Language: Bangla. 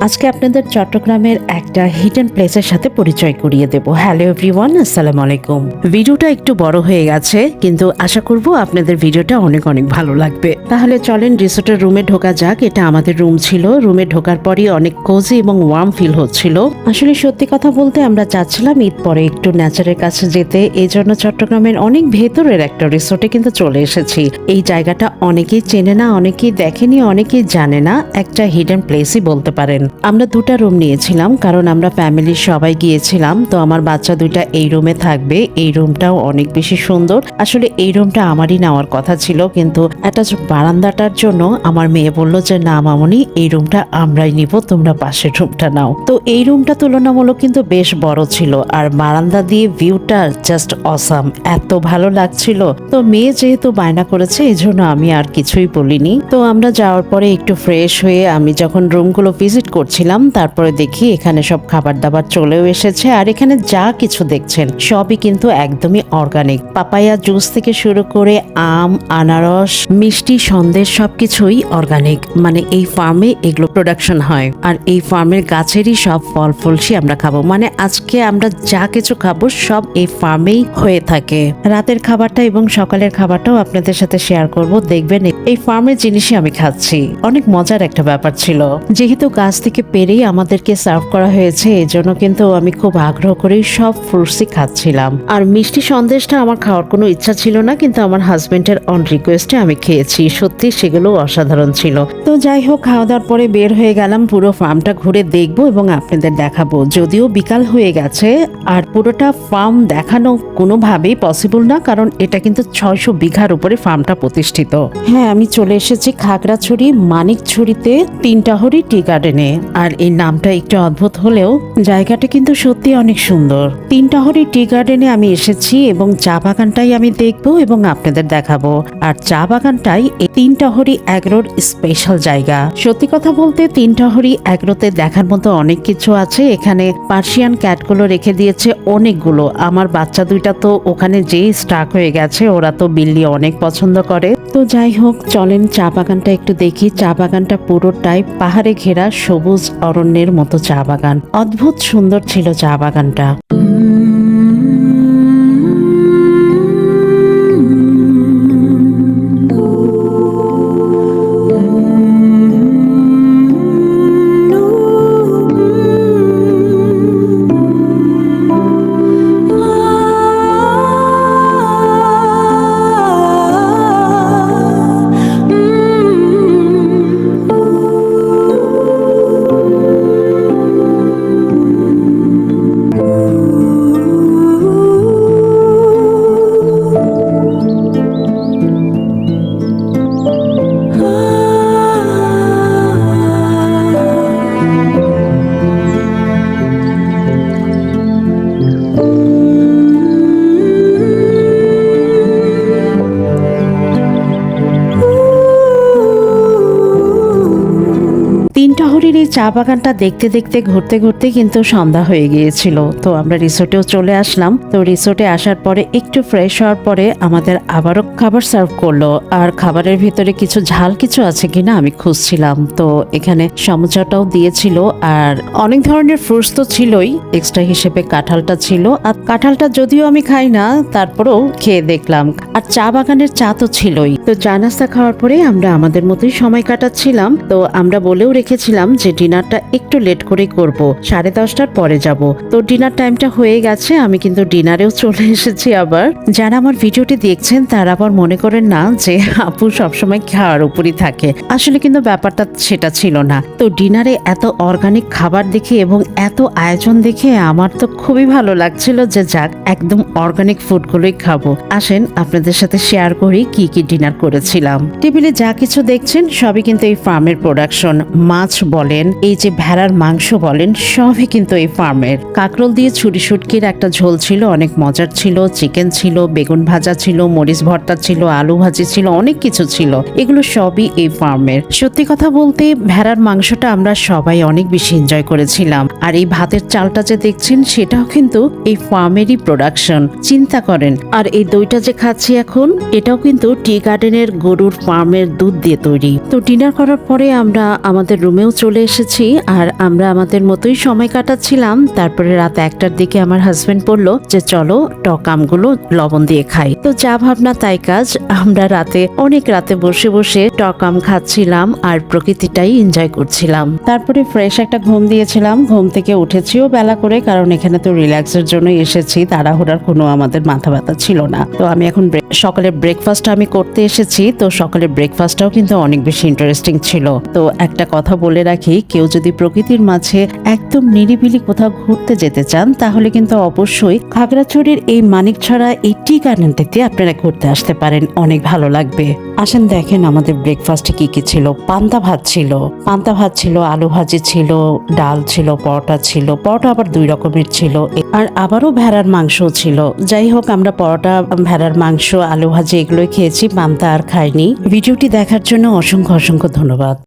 আজকে আপনাদের চট্টগ্রামের একটা হিডেন প্লেসের সাথে পরিচয় করিয়ে দেব। হ্যালো এভরিওয়ান, আসসালামু আলাইকুম। ভিডিওটা একটু বড় হয়ে গেছে, কিন্তু আশা করব আপনাদের ভিডিওটা অনেক অনেক ভালো লাগবে। তাহলে চলেন রিসোর্টের রুমে ঢোকা যাক। এটা আমাদের রুম ছিল। রুমে ঢোকার পরই অনেক কোজি এবং ওয়ার্ম ফিল হচ্ছিল। আসলে সত্যি কথা বলতে আমরা চাচ্ছিলাম ঈদ পরে একটু নেচারের কাছে যেতে, এই জন্য চট্টগ্রামের অনেক ভেতরের একটা রিসোর্টে কিন্তু চলে এসেছি। এই জায়গাটা অনেকেই চেনে না, অনেকেই দেখেনি, অনেকেই জানে না, একটা হিডেন প্লেসই বলতে পারেন। আমরা দুটা রুম নিয়েছিলাম কারণ আমরা ফ্যামিলির সবাই গিয়েছিলাম। তো আমার বাচ্চা দুইটা এই রুমে থাকবে। এই রুমটাও অনেক বেশি সুন্দর। আসলে এই রুমটা আমারই নেওয়ার কথা ছিল, কিন্তু একটা বারান্দাটার জন্য আমার মেয়ে বলল যে না মামনি, এই রুমটা আমরাই নিব, তোমরা পাশের রুমটা নাও। তো এই রুমটা তুলনামূলক কিন্তু বেশ বড় ছিল, আর বারান্দা দিয়ে ভিউটা জাস্ট অসাম, এত ভালো লাগছিল। তো মেয়ে যেহেতু বায়না করেছে, এই জন্য আমি আর কিছুই বলিনি। তো আমরা যাওয়ার পরে একটু ফ্রেশ হয়ে আমি যখন রুমগুলো ভিজিট করছিলাম, তারপরে দেখি এখানে সব খাবার দাবার চলেও এসেছে। আর এখানে যা কিছু দেখছেন সবই কিন্তু একদমই অর্গানিক। পাপায়া জুস থেকে শুরু করে আম, আনারস, মিষ্টি, সন্দেশ সবকিছুই অর্গানিক। মানে এই ফার্মে এগুলো প্রোডাকশন হয়, আর এই ফার্মের গাছেরই সব ফল ফলসি আমরা খাবো। মানে আজকে আমরা যা কিছু খাবো সব এই ফার্মেই হয়ে থাকে। রাতের খাবারটা এবং সকালের খাবারটাও আপনাদের সাথে শেয়ার করব। দেখবেন এই ফার্মের জিনিসই আমি খাচ্ছি। অনেক মজার একটা ব্যাপার ছিল। যেহেতু গাছ থেকে পেরেই আমাদেরকে সার্ভ করা হয়েছে, এই জন্য কিন্তু আমি খুব আগ্রহ করেই সব ফ্রুটসই খাচ্ছিলাম। আর মিষ্টি সন্দেশটা আমার খাওয়ার কোনো ইচ্ছা ছিল না, কিন্তু আমার হাজবেন্ডের অন রিকোয়েস্টে আমি খেয়েছি। সত্যি সেগুলো অসাধারণ ছিল। তো যাই হোক, খাওয়া দাওয়ার পরে বের হয়ে গেলাম। পুরো ফার্মটা ঘুরে দেখবো এবং আপনাদের দেখাবো। যদিও বিকাল হয়ে গেছে, আর পুরোটা ফার্ম দেখানো কোনোভাবেই পসিবল না, কারণ এটা কিন্তু 600 বিঘার উপরে ফার্মটা প্রতিষ্ঠিত। হ্যাঁ, আমি চলে এসেছি খাগড়াছড়ি মানিকছড়িতে তিনটাহরি টি গার্ডেনে। আর এই নামটা একটু অদ্ভুত হলেও জায়গাটা কিন্তু সত্যি অনেক সুন্দর। তিনটাহরি টি গার্ডেনে আমি এসেছি এবং চা বাগানটাই আমি দেখবো এবং আপনাদের দেখাবো। আর চা বাগানটাই এই তিনটাহরি অ্যাগ্রোর স্পেশাল জায়গা। সত্যি কথা বলতে তিনটাহরি অ্যাগ্রোতে দেখার মতো অনেক কিছু আছে। এখানে পার্সিয়ান ক্যাটগুলো রেখে দিয়েছে অনেকগুলো। আমার বাচ্চা দুইটা তো ওখানে যেই স্টাক হয়ে গেছে, ওরা তো বিল্লি অনেক পছন্দ করে। তো যাই হোক, চলেন চা বাগানটা একটু দেখি। চা বাগানটা পুরোটাই পাহাড়ে ঘেরা সবুজ অরণ্যের মতো চা বাগান। অদ্ভুত সুন্দর ছিল চা বাগানটা। তিনটাহরির এই চা বাগানটা দেখতে দেখতে ঘুরতে ঘুরতে কিন্তু সন্ধ্যা হয়ে গিয়েছিল। তো আমরা রিসোর্টেও চলে আসলাম। তো রিসোর্টে আসার পরে একটু ফ্রেশ হওয়ার পরে আমাদের আবারও খাবার সার্ভ করলো। আর খাবারের ভিতরে কিছু ঝাল কিছু আছে কিনা আমি খুঁজছিলাম। তো এখানে সমুচাটাও দিয়েছিল, আর অনেক ধরনের ফ্রুটস তো ছিলই। এক্সট্রা হিসেবে কাঁঠালটা ছিল, আর কাঁঠালটা যদিও আমি খাই না, তারপরেও খেয়ে দেখলাম। আর চা বাগানের চা তো ছিলই। তো চা নাস্তা খাওয়ার পরে আমরা আমাদের মতোই সময় কাটাচ্ছিলাম। তো আমরা বলেও রেখেছিলাম যে ডিনারটা একটু লেট করে করব, 10:30টার পরে যাব। তো ডিনার টাইমটা হয়ে গেছে, আমি কিন্তু ডিনারেও চলে এসেছি। আবার যারা আমার ভিডিওটি দেখছেন তারা আবার মনে করেন না যে আপু সবসময় খাওয়ার উপরই থাকে। আসলে কিন্তু ব্যাপারটা সেটা ছিল না। তো ডিনারে এত অর্গানিক খাবার দেখে এবং এত আয়োজন দেখে আমার তো খুবই ভালো লাগছিল যে যাক, একদম অর্গানিক ফুডগুলোই খাবো। আসেন আপনাদের সাথে শেয়ার করি কি কি ডিনার করেছিলাম। টেবিলে যা কিছু দেখছেন সবই কিন্তু এই ফার্মের প্রোডাকশন। মাছ বলেন, এই যে ভেড়ার মাংস বলেন, সবই কিন্তু এই ফার্মের। কাঁকরোল দিয়ে ছুরি শুটকির একটা ঝোল ছিল, অনেক মজার ছিল। চিকেন ছিল, বেগুন ভাজা ছিল, মরিচ ভর্তা ছিল, আলু ভাজি ছিল, অনেক কিছু ছিল। এগুলো সবই এই ফার্মের। সত্যি কথা বলতে ভেড়ার মাংসটা আমরা সবাই অনেক বেশি এনজয় করেছিলাম। আর এই ভাতের চালটা যে দেখছেন সেটাও কিন্তু এই ফার্মেরই প্রোডাকশন। চিন্তা করেন। আর এই দইটা যে খাচ্ছি এখন, এটাও কিন্তু টি গার্ডেনের গরুর ফার্মের দুধ দিয়ে তৈরি। তো ডিনার করার পরে আমরা আমাদের রুমেও চলে এসেছি। এসেছি আর আমরা আমাদের মতোই সময় কাটাচ্ছিলাম। তারপরে রাত 1টার দিকে আমার হাজবেন্ড বলল যে চলো টক আমগুলো লবণ দিয়ে খাই। তো যা ভাবনা তাই কাজ, আমরা অনেক রাতে বসে বসে টক আম খাচ্ছিলাম আর প্রকৃতিটাই এনজয় করছিলাম। তারপরে ফ্রেশ একটা ঘুম দিয়েছিলাম, ঘুম থেকে উঠেছিও বেলা করে, কারণ এখানে তো রিল্যাক্সের জন্য এসেছি, তাড়াহুড়ার কোনো আমাদের মাথা ব্যথা ছিল না। তো আমি এখন সকালের ব্রেকফাস্ট আমি করতে এসেছি। তো সকালের ব্রেকফাস্টটাও কিন্তু অনেক বেশি ইন্টারেস্টিং ছিল। তো একটা কথা বলে রাখি, কেউ যদি প্রকৃতির মাঝে একদম নিরিবিলি কোথাও ঘুরতে যেতে চান তাহলে কিন্তু অবশ্যই খাগড়াছড়ির এই মানিকছড়া এই টি গার্ডেনটিতে আপনারা ঘুরতে আসতে পারেন, অনেক ভালো লাগবে। আসেন দেখেন আমাদের ব্রেকফাস্টে কি কি ছিল। পান্তা ভাত ছিল, আলু ভাজি ছিল, ডাল ছিল, পরোটা ছিল, পরোটা আবার 2 রকমের ছিল, আর আবারও ভেড়ার মাংস ছিল। যাই হোক, আমরা পরোটা, ভেড়ার মাংস, আলু ভাজি এগুলোই খেয়েছি, পান্তা আর খাইনি। ভিডিওটি দেখার জন্য অসংখ্য অসংখ্য ধন্যবাদ।